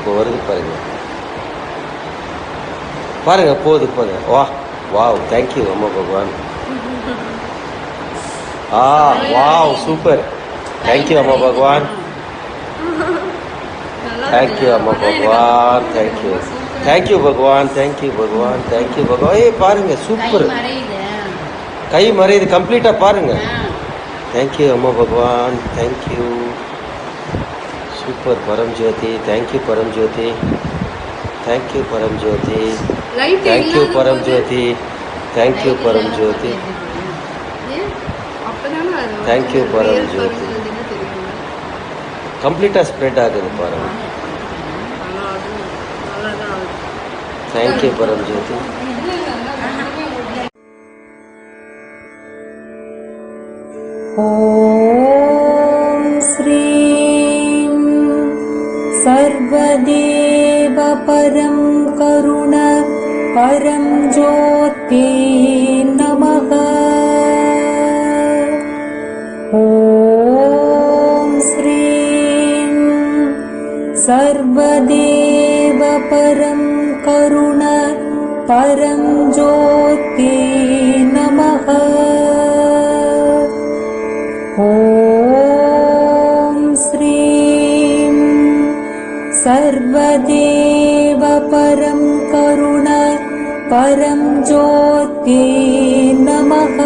இப்போ வருது பாருங்க பாருங்க, போகுது போதும். வாவ், தேங்க்யூ அம்மா பகவான். Wow, super. தேங்க்யூ அம்மா பகவான். தேங்க்யூ அம்மா பகவான். தேங்க்யூ பகவான். தேங்க்யூ பகவான். தேங்க்யூ பகவான். பாருங்க, சூப்பர். கை மறையுது கம்ப்ளீட்டா பாருங்க. தேங்க்யூ அம்மா பகவான். Thank you, super. Paramjyoti. Thank you Paramjyoti. Thank you Paramjyoti. Thank you Paramjyoti. Thank you Paramjyoti. Thank you Paramjyoti. கம்ப்ளீட்டாக ஸ்ப்ரெட் ஆகுது பாருங்க. தேங்க்யூ பரம்ஜோதி. ஓம் ஸ்ரீம் சர்வதேவ பரம் கருண பரம் ஜோதி நமக. ஓம் ஸ்ரீம் சர்வதேவ பரம் கருண பரம் ஜோதி நமக. ஓம் ஸ்ரீம் சர்வதேவ பரம் கருண பரம் ஜோதி நமக.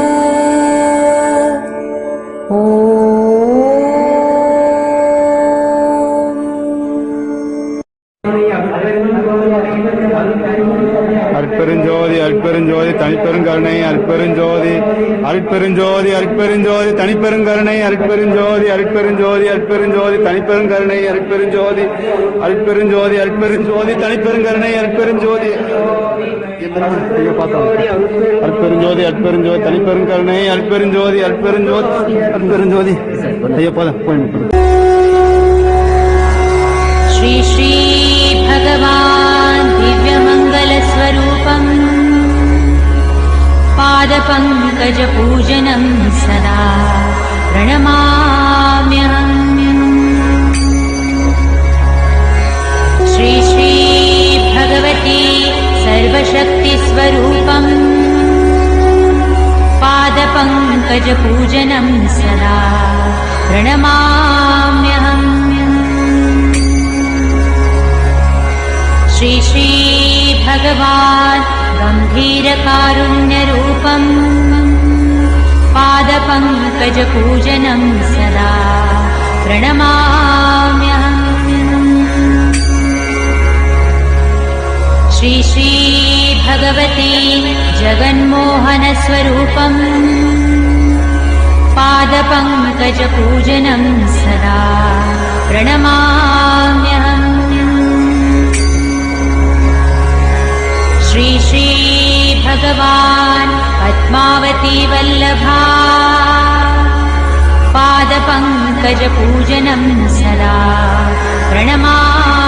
அருட்பெருஞ்சோதி அருட்பெருஞ்சோதி தனிப்பெருங்கருணை அருட்பெருஞ்சோதி அருட்பெருஞ்சோதி அருட்பெருஞ்சோதி தனிப்பெருங்கருணை அருட்பெருஞ்சோதி அருட்பெருஞ்சோதி அருட்பெருஞ்சோதி தனிப்பெருங்கருணை அருட்பெருஞ்சோதி அருட்பெருஞ்சோதி அருட்பெருஞ்சோதி தனிப்பெருங்கருணை அருட்பெருஞ்சோதி அருட்பெருஞ்சோதி அருட்பெருஞ்சோதி தனிப்பெருங்கருணை அருட்பெருஞ்சோதி அருட்பெருஞ்சோதி அருட்பெருஞ்சோதி श्री श्री भगवान् दिव्यमङ्गलस्वरूपम् पादपङ्कजपूजनं सदा प्रणमाम्यहम्। श्री श्री भगवती सर्वशक्तिस्वरूपम् पादपङ्कजपूजनं सदा प्रणमाम्यहम्। श्री श्री भगवान् गम्भीरकारुण्यरूपम् पादपङ्कजपूजनं सदा प्रणमाम्यहम्। श्री श्री भगवती जगन्मोहनस्वरूपम् पादपङ्कजपूजनं सदा प्रणमाम्यहम्। श्री श्री भगवान् पद्मावती वल्लभा पादपङ्कजपूजनं सदा प्रणमाम्यहम्।